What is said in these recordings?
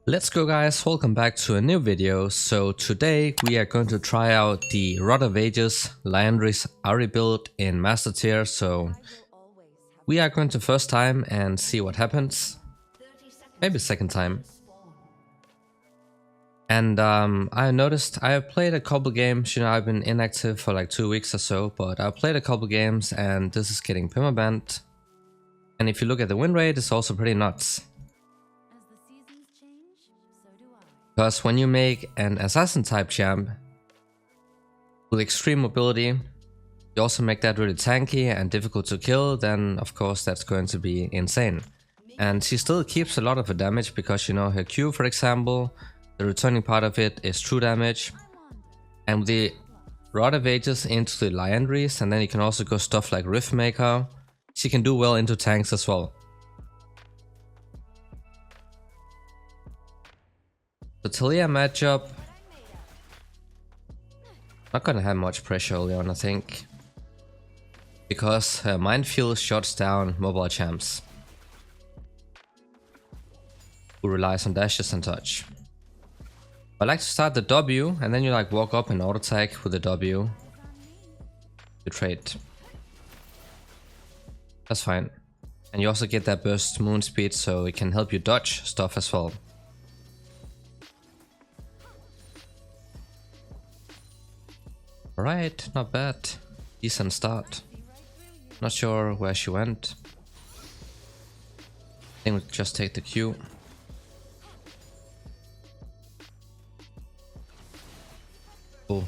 Let's go guys, welcome back to a new video. So today we are going to try out the Rod of Ages Legendary Ahri build in Master Tier. So we are going to first time and see what happens. Maybe second time. And I noticed I played a couple games, I've been inactive for like 2 weeks or so, but I played a couple games and this is getting permabanned. And if you look at the win rate, it's also pretty nuts. Because when you make an assassin type champ with extreme mobility, you also make that really tanky and difficult to kill, then of course that's going to be insane. And she still keeps a lot of her damage because her Q, for example, the returning part of it is true damage. And with the Rod of Ages into the Legendaries, and then you can also go stuff like Riftmaker, she can do well into tanks as well. The Talia matchup, not gonna have much pressure early on, I think, because her Minefield shuts down mobile champs who relies on dashes and touch. I like to start the W and then you like walk up and auto attack with the W to trade. That's fine. And you also get that burst moon speed, so it can help you dodge stuff as well. Alright, not bad. Decent start. Not sure where she went. I think we'll just take the Q. Oh,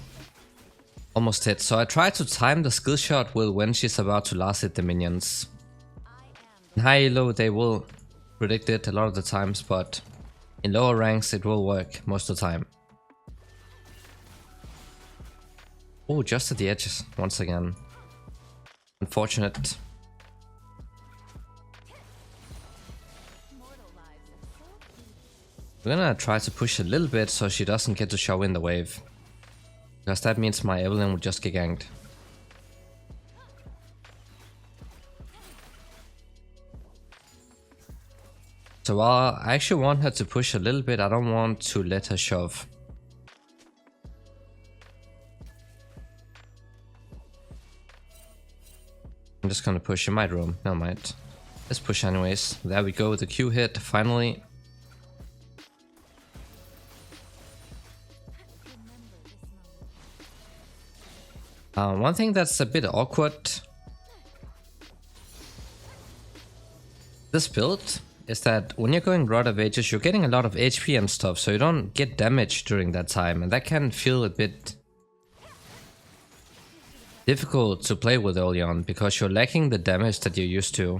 almost hit. So I tried to time the skill shot with when she's about to last hit the minions. In high elo they will predict it a lot of the times, but in lower ranks it will work most of the time. Oh, just at the edges once again. Unfortunate. We're gonna try to push a little bit so she doesn't get to show in the wave. Because that means my Evelyn will just get ganked. So while I actually want her to push a little bit, I don't want to let her shove. I'm just gonna push in my room, never mind. Let's push anyways. There we go, the Q hit, finally. One thing that's a bit awkward this build is that when you're going Rod of Ages, you're getting a lot of HP and stuff, so you don't get damage during that time, and that can feel a bit difficult to play with early on because you're lacking the damage that you're used to.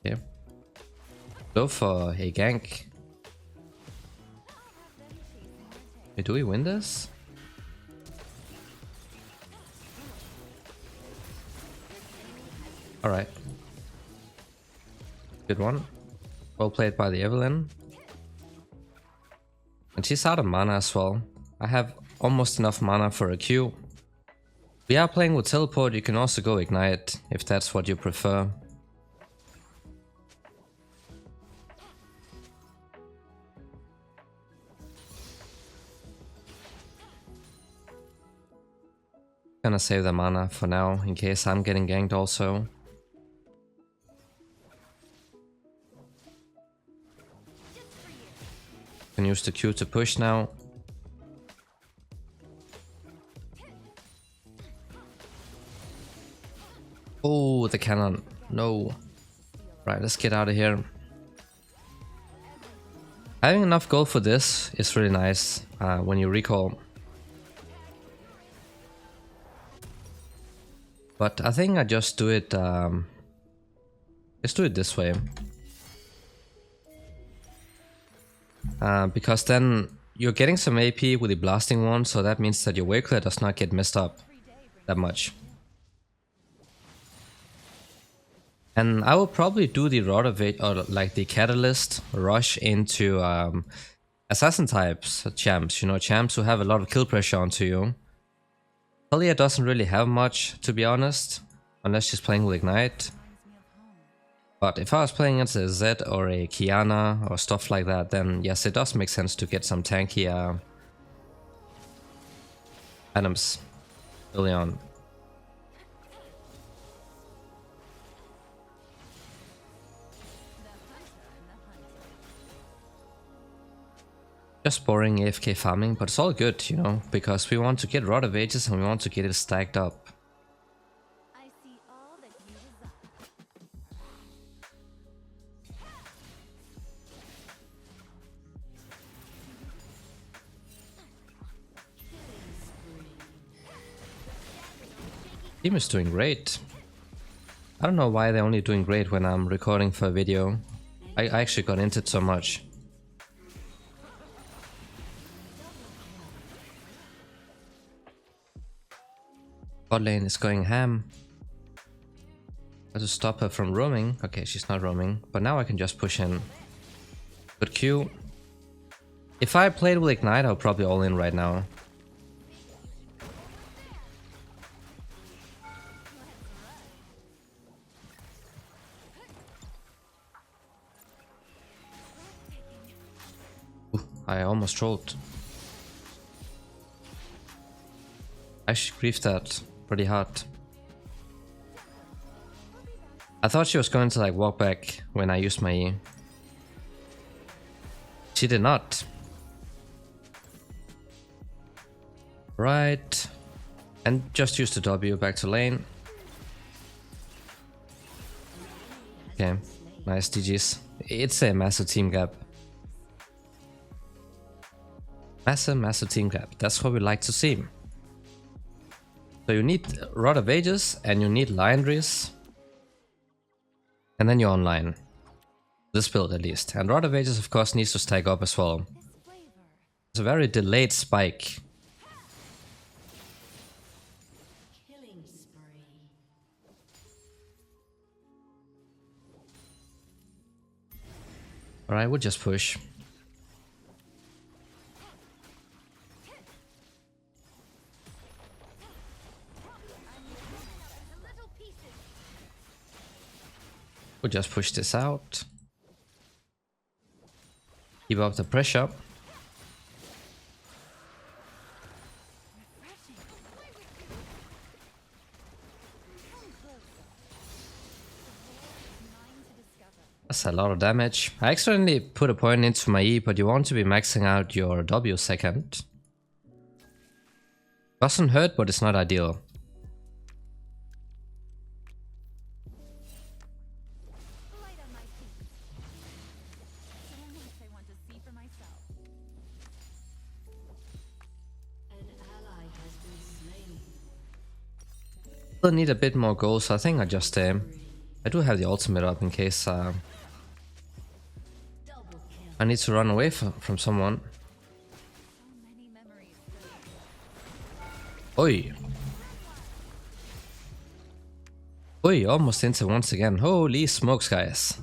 Okay. Go for a gank. Wait, do we win this? Alright. Good one. Well played by the Evelyn. And she's out of mana as well. I have almost enough mana for a Q. We are playing with teleport, you can also go ignite if that's what you prefer. Gonna save the mana for now in case I'm getting ganked also. Can use the Q to push now. Oh, the cannon. No. Right, let's get out of here. Having enough gold for this is really nice when you recall. But I think I just do it. Let's do it this way. Because then you're getting some AP with the blasting one, so that means that your wave clear does not get messed up that much. And I will probably do the Rod of It, or like the Catalyst rush into assassin types champs, champs who have a lot of kill pressure onto you. Talia doesn't really have much, to be honest, unless she's playing with Ignite. But if I was playing against a Zed or a Kiana or stuff like that, then yes, it does make sense to get some tanky items early on. Just boring AFK farming, but it's all good, you know, because we want to get Rod of Ages and we want to get it stacked up. Team is doing great. I don't know why they're only doing great when I'm recording for a video. I actually got into it so much. Bot lane is going ham. Got to stop her from roaming. Okay, she's not roaming, but now I can just push in. Good Q. If I played with Ignite, I'll probably all in right now. I almost trolled. I should grief that pretty hard. I thought she was going to like walk back when I used my E. She did not. Right. And just use the W back to lane. Okay, nice GG's. It's a massive team gap. Massive team gap. That's what we like to see. So you need Rod of Ages and you need Liandry's. And then you're online. This build at least. And Rod of Ages of course needs to stack up as well. It's a very delayed spike. Alright, we'll just push. We'll just push this out. Keep up the pressure. That's a lot of damage. I accidentally put a point into my E, but you want to be maxing out your W second. Doesn't hurt, but it's not ideal. Still need a bit more gold, so I think I just I do have the ultimate up in case I need to run away from someone. Oi! Oi, almost into once again. Holy smokes, guys.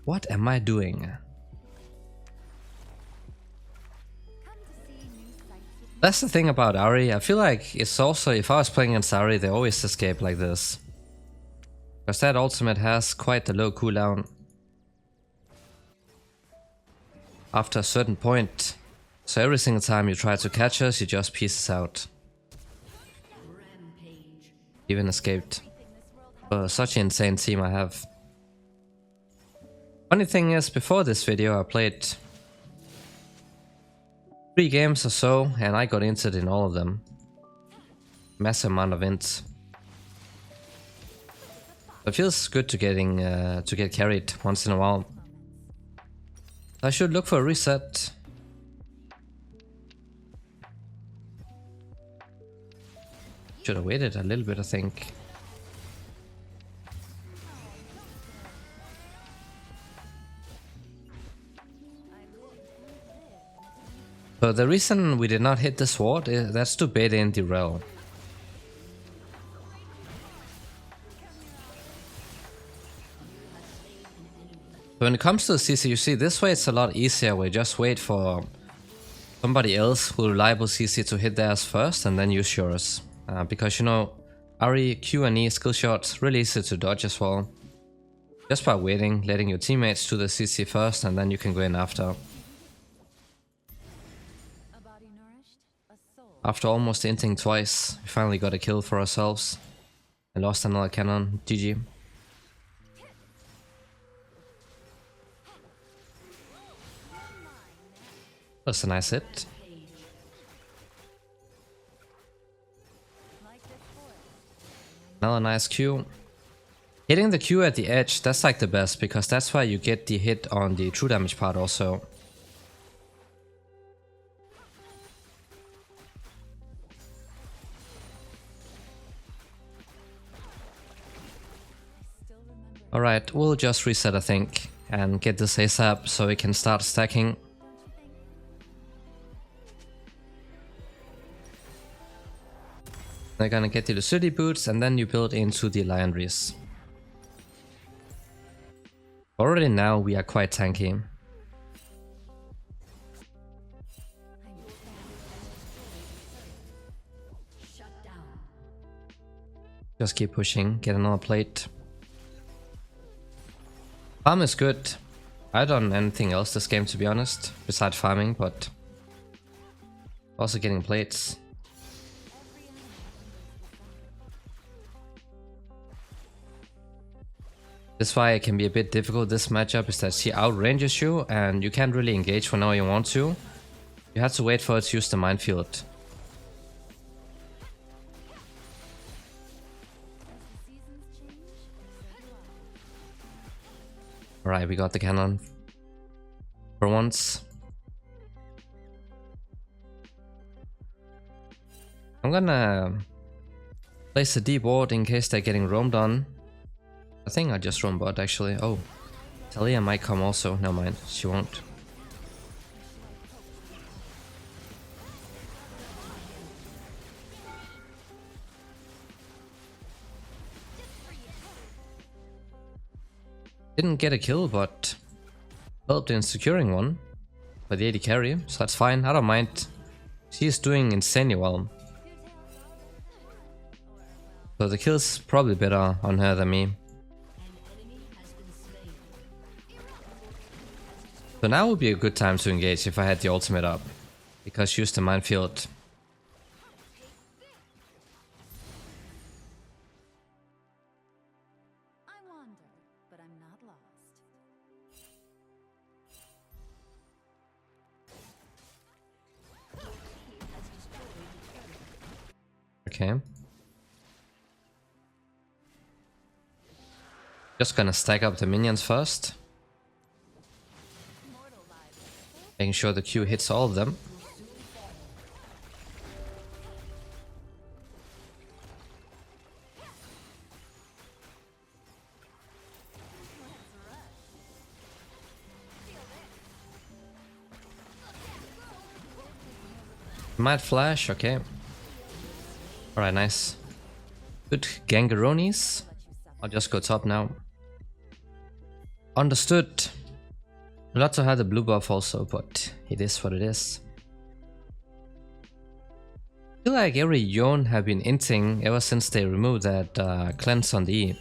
What am I doing? That's the thing about Ahri. I feel like it's also, if I was playing against Ahri, they always escape like this. Because that ultimate has quite a low cooldown after a certain point. So every single time you try to catch us, you just pieces out. Even escaped. Such an insane team I have. Funny thing is, before this video I played 3 games or so, and I got injured in all of them. Massive amount of ints. It feels good to get carried once in a while. I should look for a reset. Should have waited a little bit, I think. So the reason we did not hit this ward is that's to bait in the rel. When it comes to the CC, you see this way it's a lot easier. We just wait for somebody else who reliable CC to hit theirs first and then use yours. because you know, Ahri, Q and E skill shots really easy to dodge as well. Just by waiting, letting your teammates do the CC first, and then you can go in after. After almost inting twice, we finally got a kill for ourselves. And lost another cannon. GG. That's a nice hit. Another nice Q. Hitting the Q at the edge, that's like the best, because that's why you get the hit on the true damage part also. Alright, we'll just reset I think, and get this ASAP so we can start stacking. They're gonna get you the city boots and then you build into the Liandries. Already now we are quite tanky. Just keep pushing, get another plate. Farm is good. I don't done anything else this game to be honest, besides farming, but also getting plates. This is why it can be a bit difficult this matchup, is that she outranges you and you can't really engage whenever you want to. You have to wait for it to use the minefield. Alright, we got the cannon. For once. I'm gonna place a deep ward in case they're getting roamed on. I think I just roam bot actually. Oh, Talia might come also. Never mind, she won't. Didn't get a kill, but helped in securing one for the AD carry, so that's fine. I don't mind. She's doing insanely well. So the kill's probably better on her than me. So now would be a good time to engage if I had the ultimate up, because she used the minefield. I wander, but I'm not lost. Okay. Just gonna stack up the minions first. Making sure the Q hits all of them. Might flash, okay. Alright, nice. Good Gangaronis. I'll just go top now. Understood. Lots had the blue buff also, but it is what it is. I feel like every Yon have been inting ever since they removed that cleanse on the E. It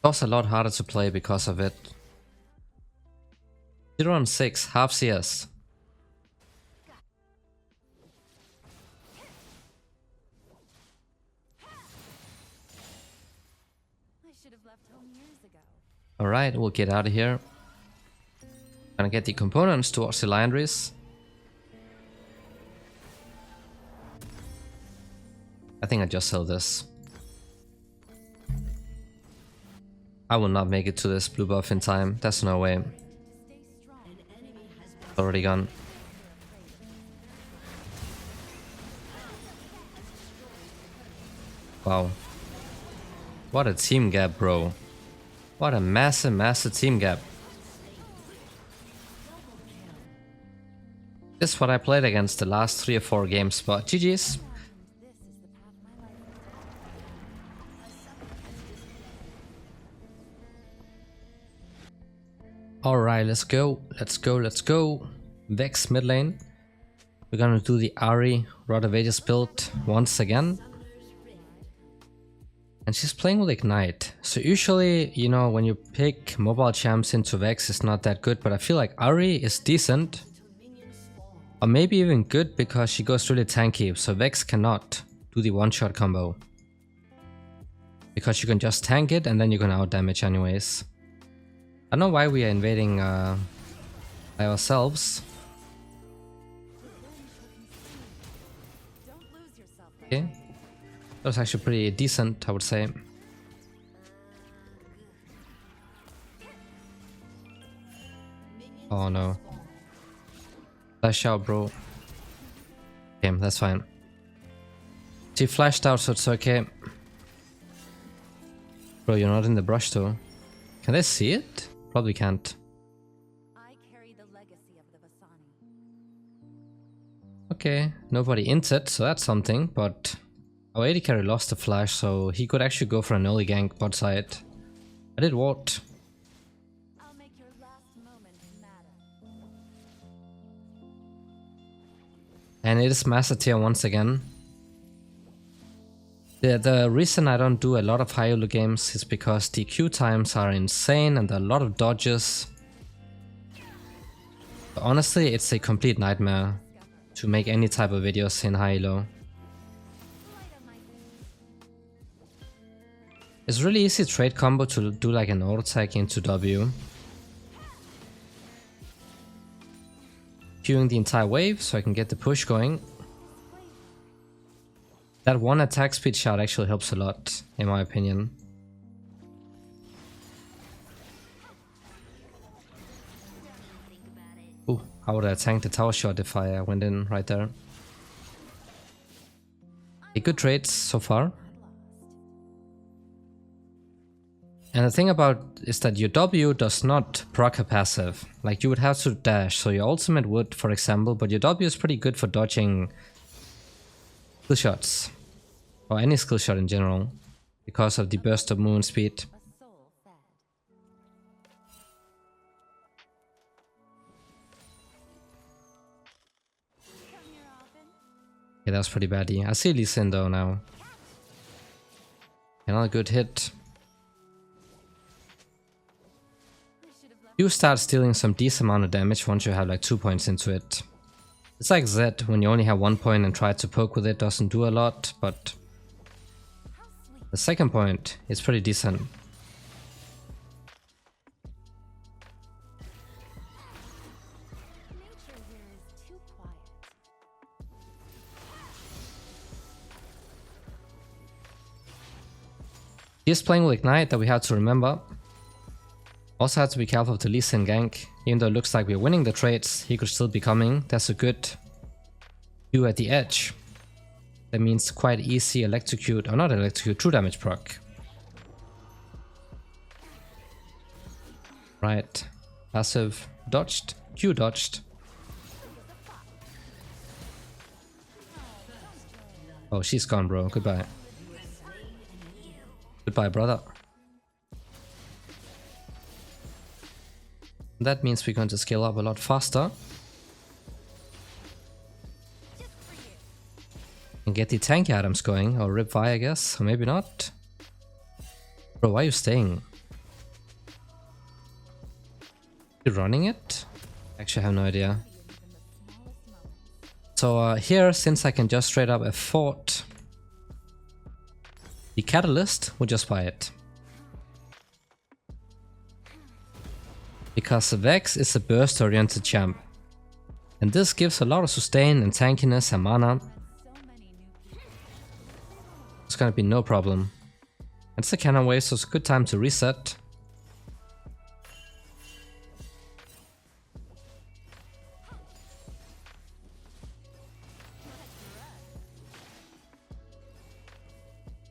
was a lot harder to play because of it. 0 on 6, half CS. Alright, we'll get out of here. Gonna get the components towards the Liandries. I think I just sell this. I will not make it to this blue buff in time. That's no way. Already gone. Wow. What a team gap, bro. What a massive, massive team gap. This is what I played against the last 3 or 4 games, but GG's. Alright, let's go. Let's go, let's go. Vex mid lane. We're gonna do the Ahri Rod of Ages build once again. And she's playing with Ignite. So usually, you know, when you pick mobile champs into Vex, it's not that good. But I feel like Ahri is decent. Or maybe even good because she goes really tanky. So Vex cannot do the one-shot combo. Because you can just tank it and then you're gonna outdamage anyways. I don't know why we are invading by ourselves. Okay. That was actually pretty decent, I would say. Oh no. Flash out, bro. Okay, that's fine. She flashed out, so it's okay. Bro, you're not in the brush though. Can they see it? Probably can't. I carry the legacy of the Vasani. Okay, nobody inted, so that's something, but our AD carry lost the flash, so he could actually go for an early gank bot side. I did what? I'll make your last moments matter. And it is Master Tier once again. The reason I don't do a lot of high elo games is because the queue times are insane and there are a lot of dodges. But honestly, it's a complete nightmare to make any type of videos in high elo. It's really easy trade combo to do like an auto attack into W. Queuing the entire wave so I can get the push going. That one attack speed shot actually helps a lot, in my opinion. Ooh, how would I tank the tower shot if I went in right there? A good trades so far. And the thing about is that your W does not proc a passive. Like you would have to dash, so your ultimate would, for example, but your W is pretty good for dodging skill shots. Or any skill shot in general. Because of the burst of movement speed. A soul fed. Come here often. Okay, that was pretty baddie. I see Lee Sin though now. Another good hit. We should have left. You start stealing some decent amount of damage once you have like 2 points into it. It's like Zed, when you only have 1 point and try to poke with it, doesn't do a lot, but How sweet. the second point is pretty decent. Nature here is too quiet. He's playing with Ignite that we have to remember. Also have to be careful of the Lee Sin gank. Even though it looks like we're winning the trades, he could still be coming. That's a good Q at the edge. That means quite easy electrocute, or not electrocute, true damage proc. Right. Passive dodged, Q dodged. Oh, she's gone, bro. Goodbye. Goodbye, brother. That means we're going to scale up a lot faster. And get the tanky items going, or rip Vi, I guess, or maybe not. Bro, why are you staying? You running it? Actually, I have no idea. So here, since I can just straight up afford the catalyst, we'll just buy it. Because Vex is a burst oriented champ. And this gives a lot of sustain and tankiness and mana. So many new people. It's gonna be no problem. And it's a cannon wave, so it's a good time to reset.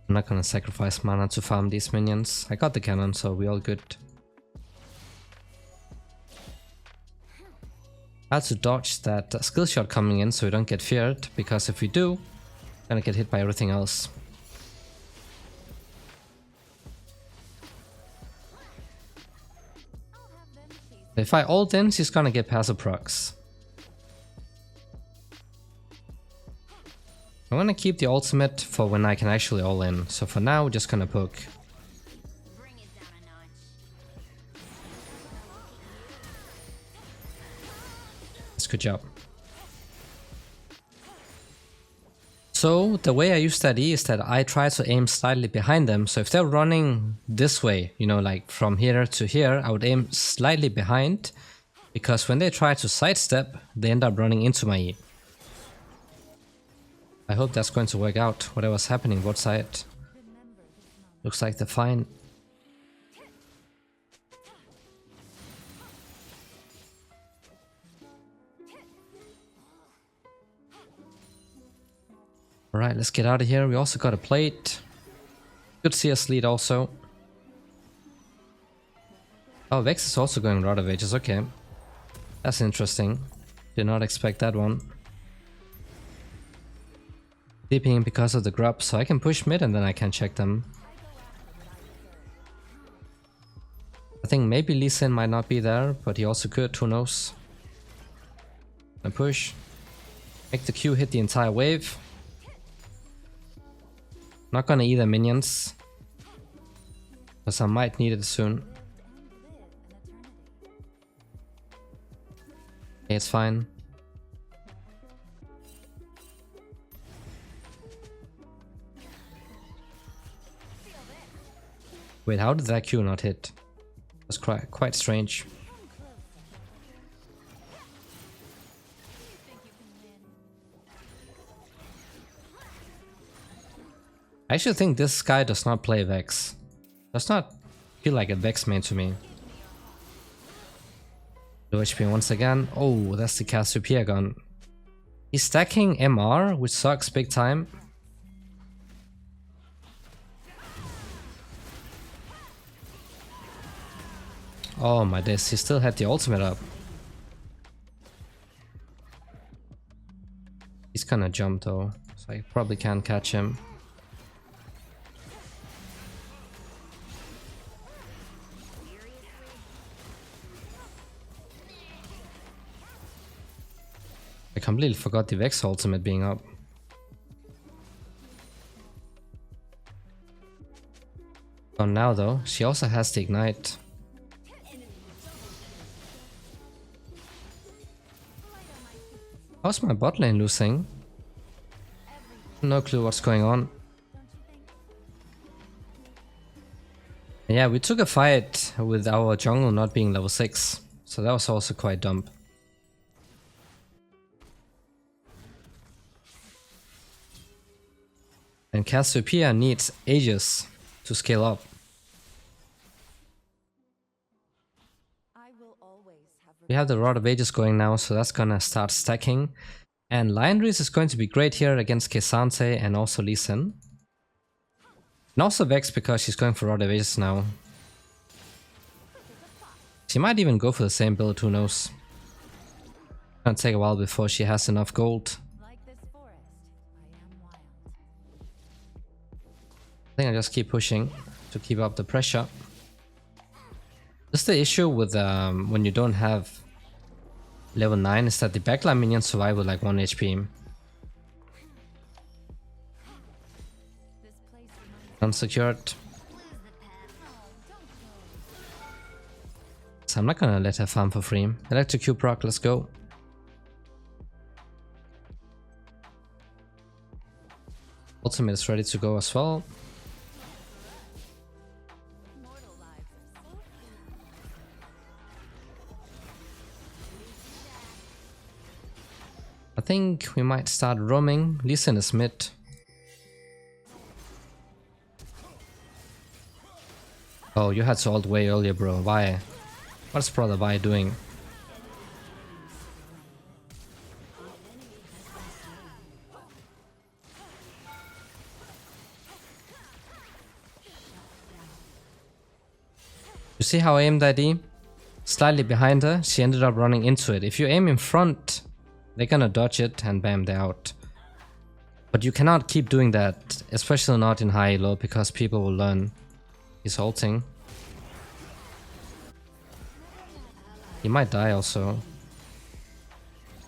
I'm not gonna sacrifice mana to farm these minions. I got the cannon, so we all good. I had to dodge that skill shot coming in so we don't get feared, because if we do, we're gonna get hit by everything else. I'll have them chase. If I ult in, she's gonna get passive procs. I'm gonna keep the ultimate for when I can actually all in. So for now, we're just gonna poke. Bring it down a notch. That's good job. So the way I use that E is that I try to aim slightly behind them. So if they're running this way, you know, like from here to here, I would aim slightly behind, because when they try to sidestep, they end up running into my E. I hope that's going to work out, whatever's happening both side. Looks like they're fine. Alright, let's get out of here. We also got a plate. Good CS lead also. Oh, Vex is also going Rod of Ages, okay. That's interesting. Did not expect that one. Deeping because of the grub, so I can push mid and then I can check them. I think maybe Lee Sin might not be there, but he also could, who knows. And push. Make the Q hit the entire wave. Not gonna either minions, because I might need it soon. Okay, it's fine. Wait, how did that Q not hit? That's quite strange. I actually think this guy does not play Vex. Does not feel like a Vex main to me. Low HP once again. Oh, that's the Cassiopeia gun. He's stacking MR, which sucks big time. Oh my days, he still had the ultimate up. He's gonna jump though, so I probably can't catch him. I completely forgot the Vex ultimate being up. Oh, now though, she also has the ignite. How's my bot lane losing? No clue what's going on. Yeah, we took a fight with our jungle not being level 6, so that was also quite dumb. And Cassiopeia needs ages to scale up. We have the Rod of Ages going now, so that's gonna start stacking. And Liandry's is going to be great here against Kesante and also Lee Sin. And also Vex because she's going for Rod of Ages now. She might even go for the same build, who knows. It's gonna take a while before she has enough gold. I think I just keep pushing to keep up the pressure. Just the issue with when you don't have level 9 is that the backline minions survive with like 1 HP. Unsecured. So I'm not gonna let her farm for free. Electrocute proc, let's go. Ultimate is ready to go as well. I think we might start roaming. Lee Sin is mid. Oh, you had to ult way earlier, bro. Why? What's brother Vi doing? You see how I aimed that E? Slightly behind her, she ended up running into it. If you aim in front, they're gonna dodge it and bam, they're out. But you cannot keep doing that, especially not in high elo, because people will learn. He's ulting. He might die also.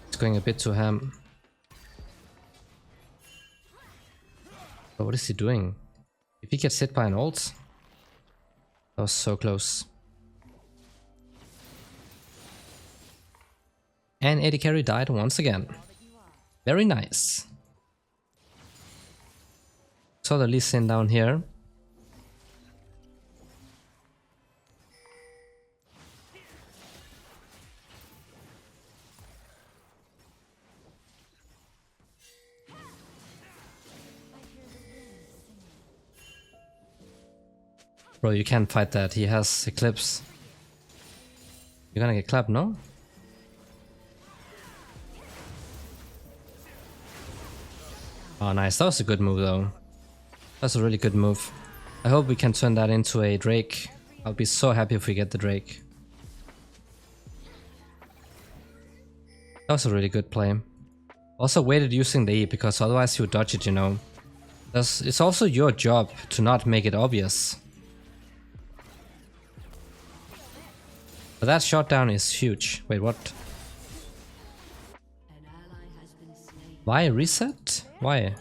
It's going a bit too ham. Oh, what is he doing? If he gets hit by an ult? That was so close. And AD carry died once again. Very nice. Saw the Lee Sin down here. Bro, you can't fight that. He has Eclipse. You're gonna get clapped, no? Oh, nice. That was a good move, though. That's a really good move. I hope we can turn that into a Drake. I'll be so happy if we get the Drake. That was a really good play. Also waited using the E, because otherwise you would dodge it, you know. It's also your job to not make it obvious. But that shot down is huge. Wait, what? Why reset? Why?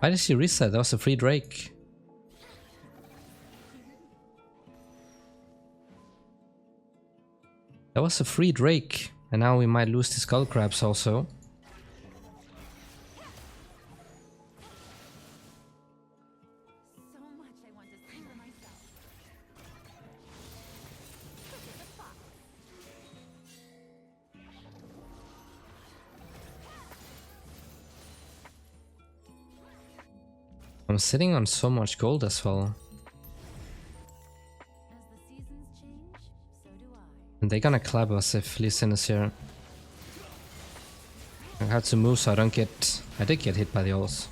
Why did she reset? That was a free Drake. That was a free Drake. And now we might lose the Skull Crabs also. So much I want to see for myself. I'm sitting on so much gold as well. As the seasons change, so do I. And they're gonna clap us if Lee Sin is here. I have to move so I don't get... I did get hit by the ults.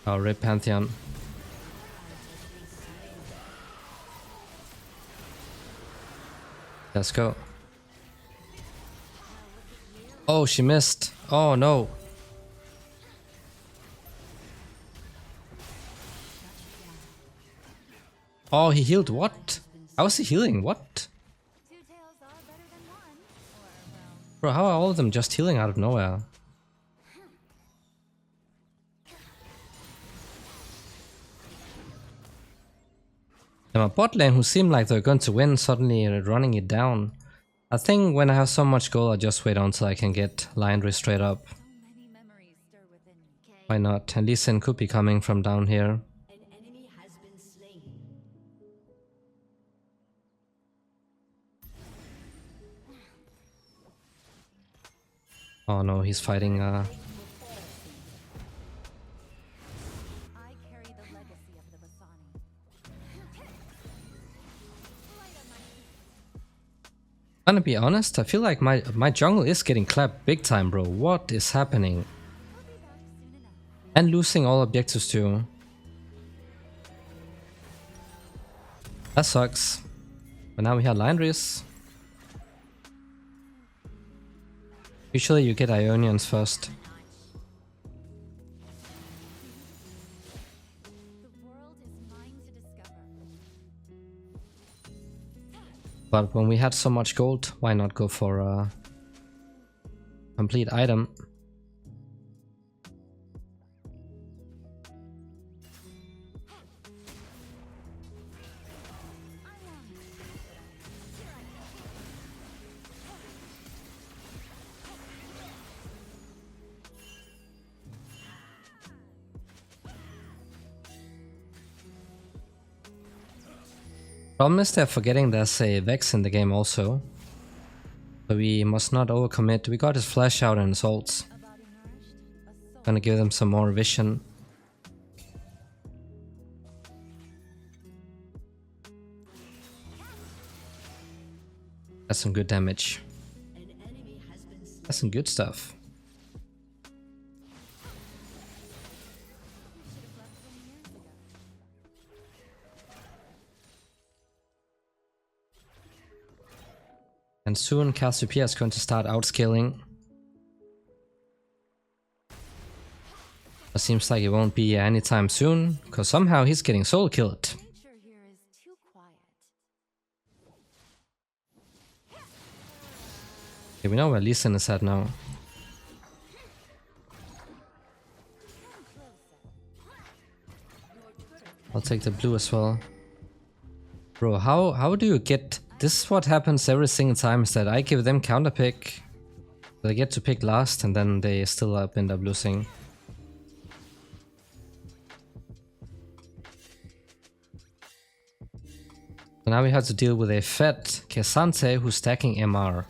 Oh, rip Pantheon. Let's go. Oh, she missed. Oh no. Oh, he healed what? How is he healing? What? Two tails are better than one. Or, well, Bro, how are all of them just healing out of nowhere? And my bot lane, who seemed like they're going to win, suddenly running it down. I think when I have so much gold, I just wait until I can get Liandry straight up. so many memories stir within me. Why not? And Lee Sin could be coming from down here. Oh no, he's fighting I carry the legacy of the Bassani. Light on my feet. Gonna be honest, I feel like my jungle is getting clapped big time, bro. What is happening? We'll be back soon enough. And losing all objectives too. That sucks. But now we have Liandry's. Usually you get Ionians first. The world is mine to discover. But when we had so much gold, why not go for a complete item? Problem is they're forgetting there's a Vex in the game also. So we must not overcommit. We got his flash out and his ults. A body nourished, a soul. Gonna give them some more vision. That's some good damage. That's some good stuff. And soon Cassiopeia is going to start outscaling. It seems like it won't be anytime soon, because somehow he's getting soul killed. Nature here is too quiet. Okay, we know where Lee Sin is at now. I'll take the blue as well. Bro, how do you get... This is what happens every single time, is that I give them counter pick. They get to pick last and then they still end up losing. So now we have to deal with a fed Kesante who's stacking MR.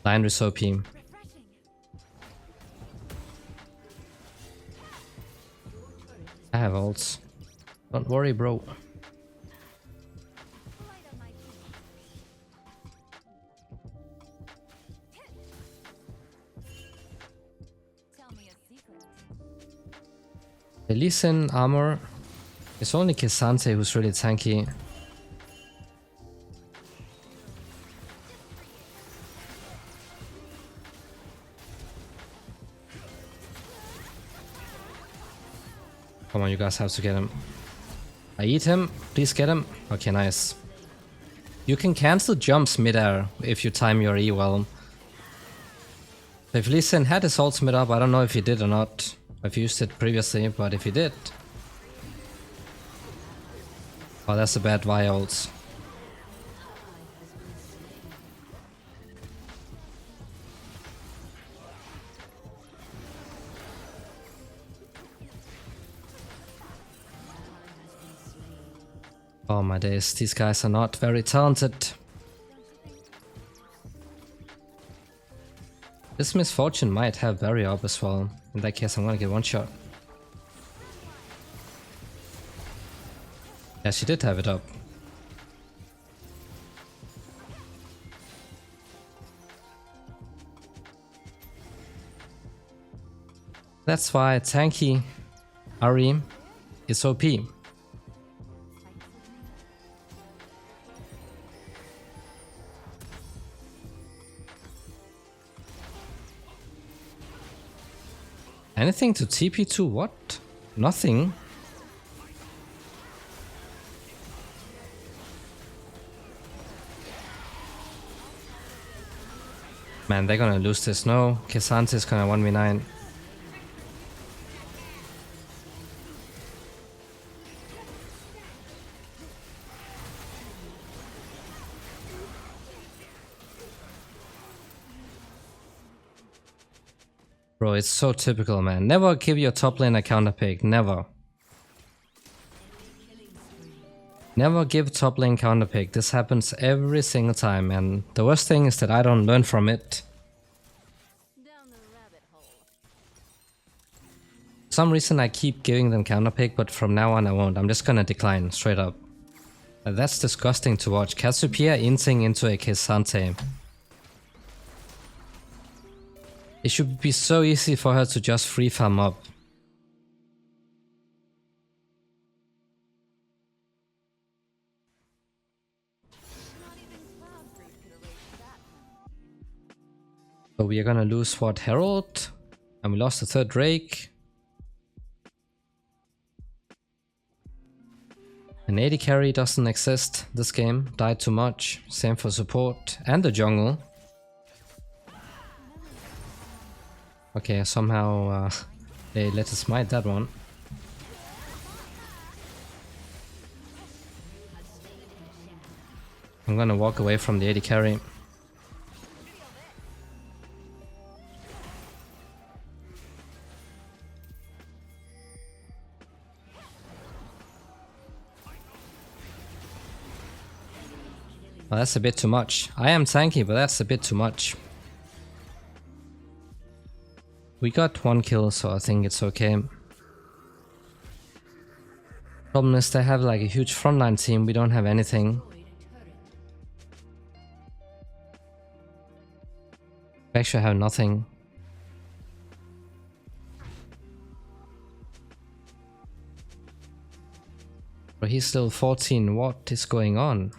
Line is OP. I have ults. Don't worry, bro. The Lee Sin armor is only Kesante who's really tanky. Come on, you guys have to get him. I eat him. Please get him. Okay, nice. You can cancel jumps mid-air if you time your E well. If Lee Sin had his ultimate up, I don't know if he did or not. I've used it previously, but if he did... Oh, that's a bad Vi ult. Oh my days, these guys are not very talented. This misfortune might have Barrier up as well. In that case, I'm gonna get one shot. Yeah, she did have it up. That's why tanky Ahri is OP. Anything to TP to what? Nothing. Man, they're gonna lose this. No, Kesante is gonna 1v9. Bro, it's so typical, man. Never give your top lane a counter pick. Never. Never give top lane counter pick. This happens every single time, and the worst thing is that I don't learn from it. Down the rabbit hole. For some reason I keep giving them counter pick, but from now on I won't. I'm just gonna decline straight up. That's disgusting to watch. Cassiopeia inting into a Kesante. It should be so easy for her to just free farm up. Not even Cloud Creep could erase that. So we are gonna lose what, Herald? And we lost the third Drake. An AD carry doesn't exist this game, died too much. Same for support and the jungle. Okay, somehow they let us smite that one. I'm gonna walk away from the AD carry. Well, that's a bit too much. I am tanky, but that's a bit too much. We got one kill, so I think it's okay. Problem is they have like a huge frontline team, we don't have anything. We actually have nothing. But he's still 14, what is going on?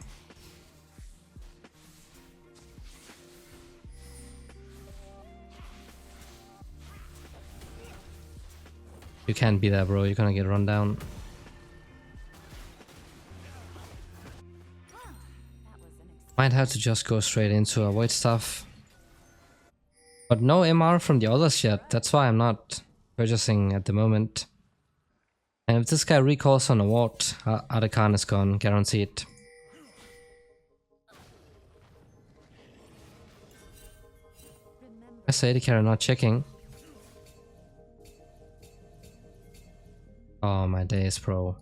You can't be there, bro. You're gonna get run down. Might have to just go straight into avoid stuff. But no MR from the others yet. That's why I'm not purchasing at the moment. And if this guy recalls on a ward, Arakan is gone, guaranteed. I say the carry not checking. Oh my days, bro.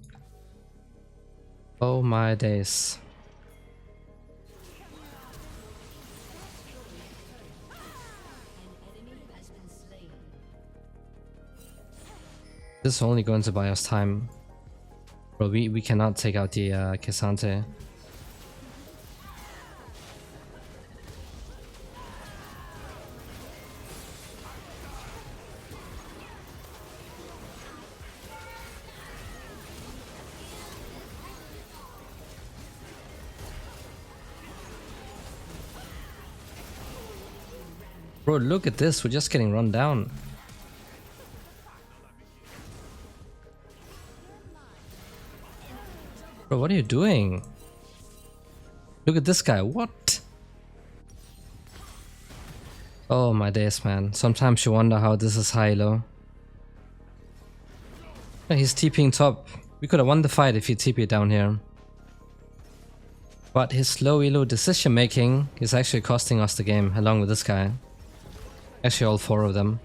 Oh my days. This is only going to buy us time. Bro, we cannot take out the Cassante. Bro, look at this, we're just getting run down. Bro, what are you doing? Look at this guy, what? Oh my days, man. Sometimes you wonder how this is high-low. He's TPing top. We could have won the fight if he TP'd down here. But his low elo decision making is actually costing us the game, along with this guy. Actually all four of them.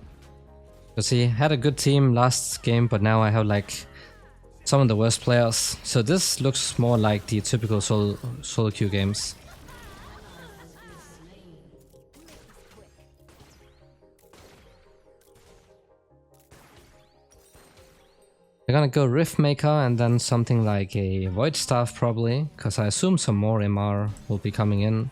Because he had a good team last game, but now I have like some of the worst players. So this looks more like the typical solo queue games. They're gonna go Rift Maker and then something like a Void Staff probably, because I assume some more MR will be coming in.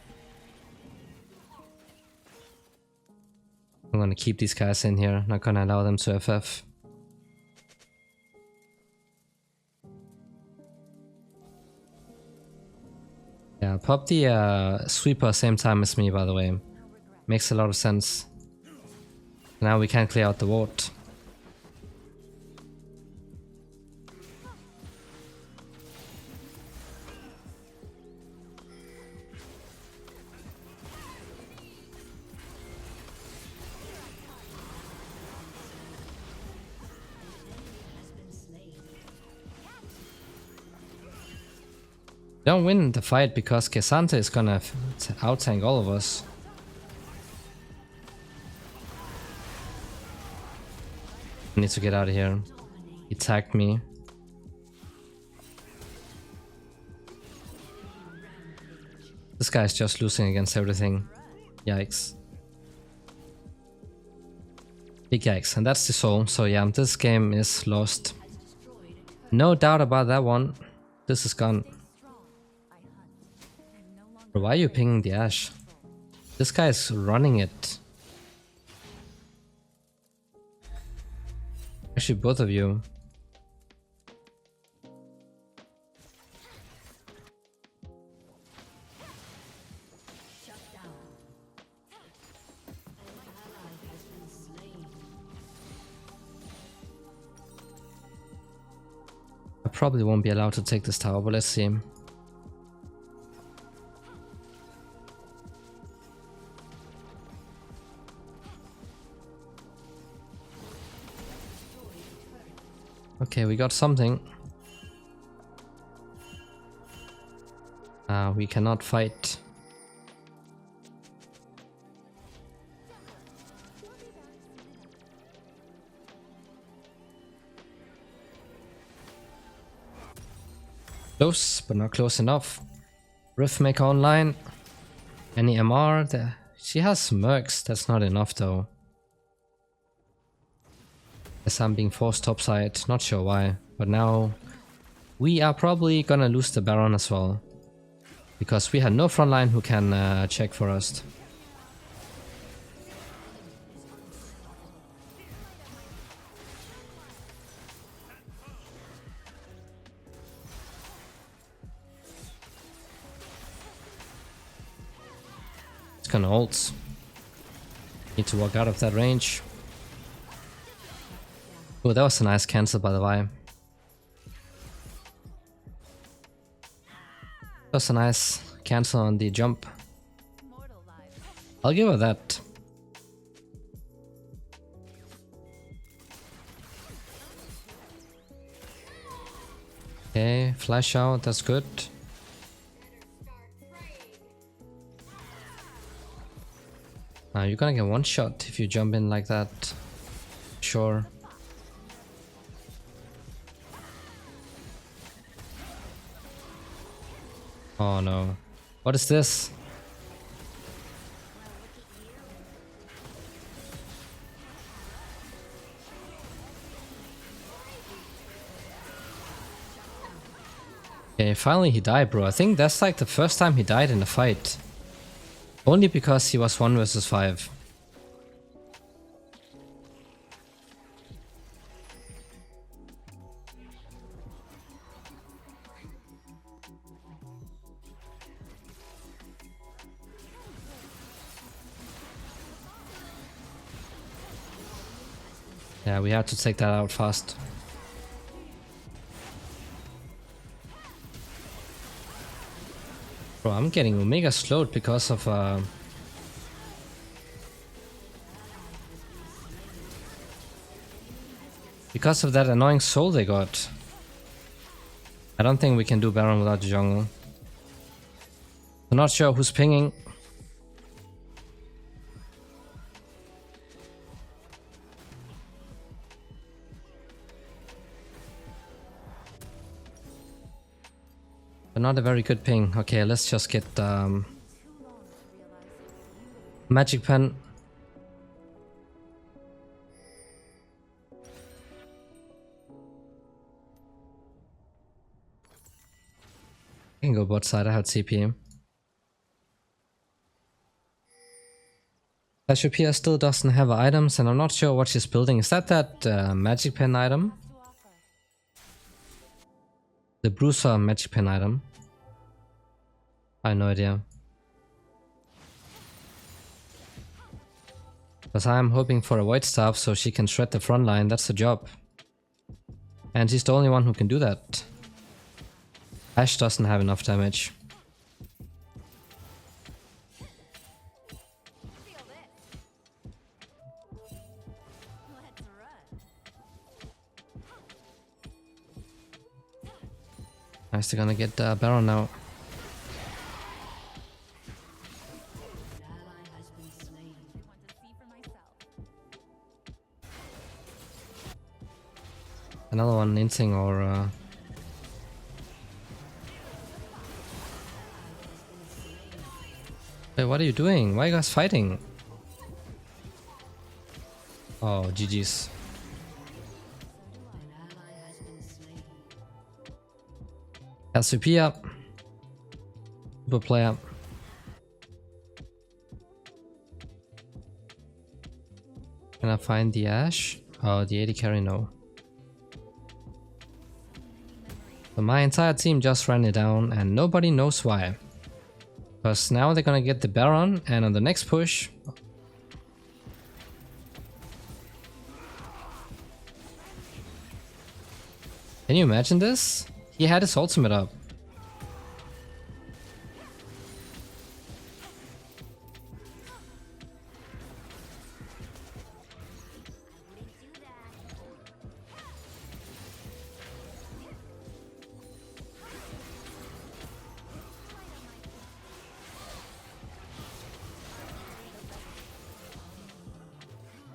I'm gonna keep these guys in here, not gonna allow them to FF. Yeah, pop the sweeper same time as me, by the way. Makes a lot of sense. Now we can clear out the ward. Don't win the fight because Cassante is gonna out-tank all of us. I need to get out of here. He tagged me. This guy's just losing against everything. Yikes. Big yikes. And that's the soul. So yeah, this game is lost. No doubt about that one. This is gone. Bro, why are you pinging the Ashe? This guy's running it. Actually, both of you. I probably won't be allowed to take this tower, but let's see. Okay, we got something. We cannot fight. Close, but not close enough. Riftmaker online. Any MR? There. She has mercs, that's not enough though. As I'm being forced topside, not sure why, but now we are probably gonna lose the Baron as well. Because we had no frontline who can check for us. It's gonna ult. Need to walk out of that range. Oh, that was a nice cancel, by the way. That was a nice cancel on the jump. Mortal lives. I'll give her that. Okay, flash out, that's good. You're gonna get one shot if you jump in like that. Sure. Oh no. What is this? Okay, finally he died, bro. I think that's like the first time he died in a fight. Only because he was 1 versus 5. Yeah, we had to take that out fast. Bro, I'm getting Omega slowed because of that annoying soul they got. I don't think we can do Baron without the jungle. I'm not sure who's pinging. But not a very good ping. Okay, let's just get magic pen. I can go bot side, I had CP. Cassiopeia still doesn't have items and I'm not sure what she's building. Is that magic pen item? The Bruiser magic pen item? I have no idea. Because I'm hoping for a white staff so she can shred the front line, that's the job. And she's the only one who can do that. Ashe doesn't have enough damage. Nice, they're gonna get Baron now. Another one Insing or Wait, what are you doing? Why are you guys fighting? Oh, GG's. Cassiopeia. Super player. Can I find the Ashe? Oh, the AD carry, no. So my entire team just ran it down and nobody knows why. Because now they're gonna get the Baron and on the next push... Can you imagine this? He had his ultimate up.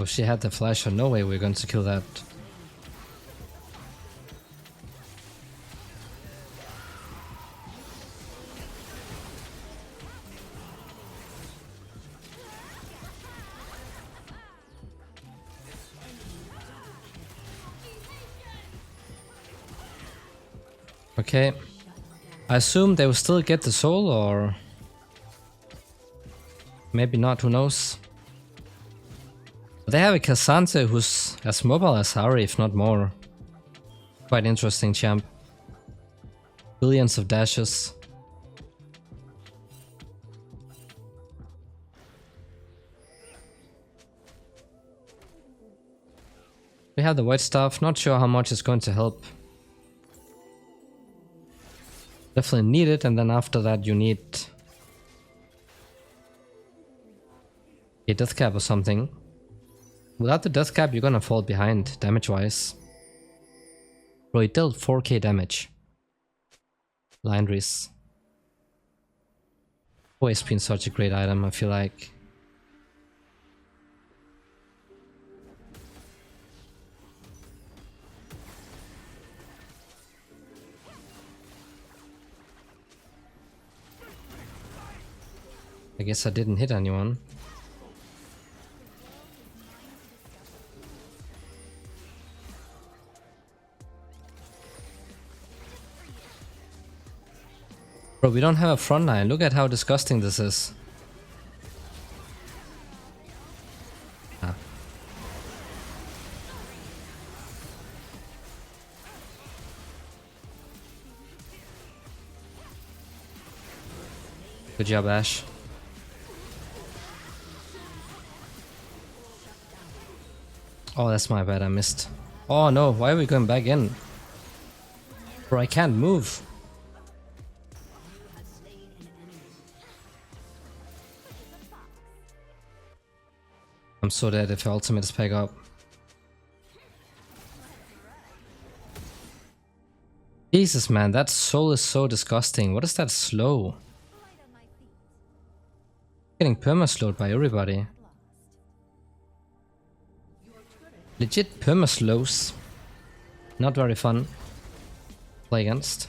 Oh, she had the flash, so no way we're going to kill that. Okay. I assume they will still get the soul, or... maybe not, who knows? They have a Cassante who's as mobile as Ahri, if not more. Quite interesting champ. Billions of dashes. We have the white stuff, not sure how much it's going to help. Definitely need it, and then after that you need a death cap or something. Without the death cap you're gonna fall behind damage wise. Bro, he dealt 4k damage. Lindris. Always been such a great item, I feel like. I guess I didn't hit anyone. Bro, we don't have a front line. Look at how disgusting this is. Ah. Good job, Ash. Oh, that's my bad, I missed. Oh no, why are we going back in? Bro, I can't move. I'm so dead if ultimate is back up. Jesus man, that soul is so disgusting. What is that slow? Getting perma-slowed by everybody. Legit perma-slows. Not very fun. Play against.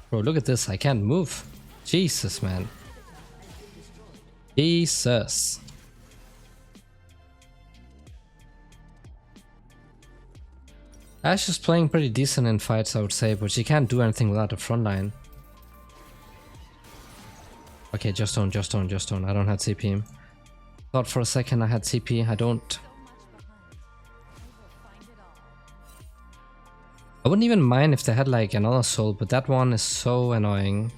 Bro, look at this. I can't move. Jesus, man. Jesus. Ash is playing pretty decent in fights, I would say, but she can't do anything without the front line. Okay, just don't. I don't have CP. Thought for a second I had CP. I don't. I wouldn't even mind if they had like another soul, but that one is so annoying.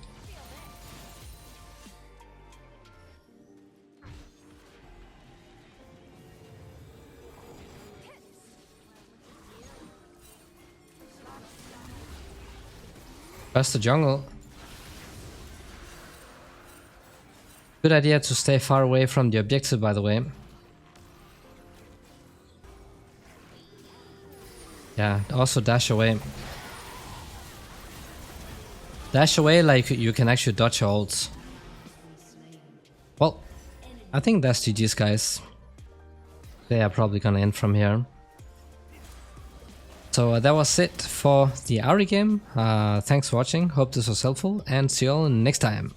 That's the jungle. Good idea to stay far away from the objective, by the way. Yeah, also dash away. Dash away like you can actually dodge ults. Well, I think that's GG's, guys. They are probably gonna end from here. So that was it for the Ahri game. Thanks for watching, hope this was helpful, and see you all next time.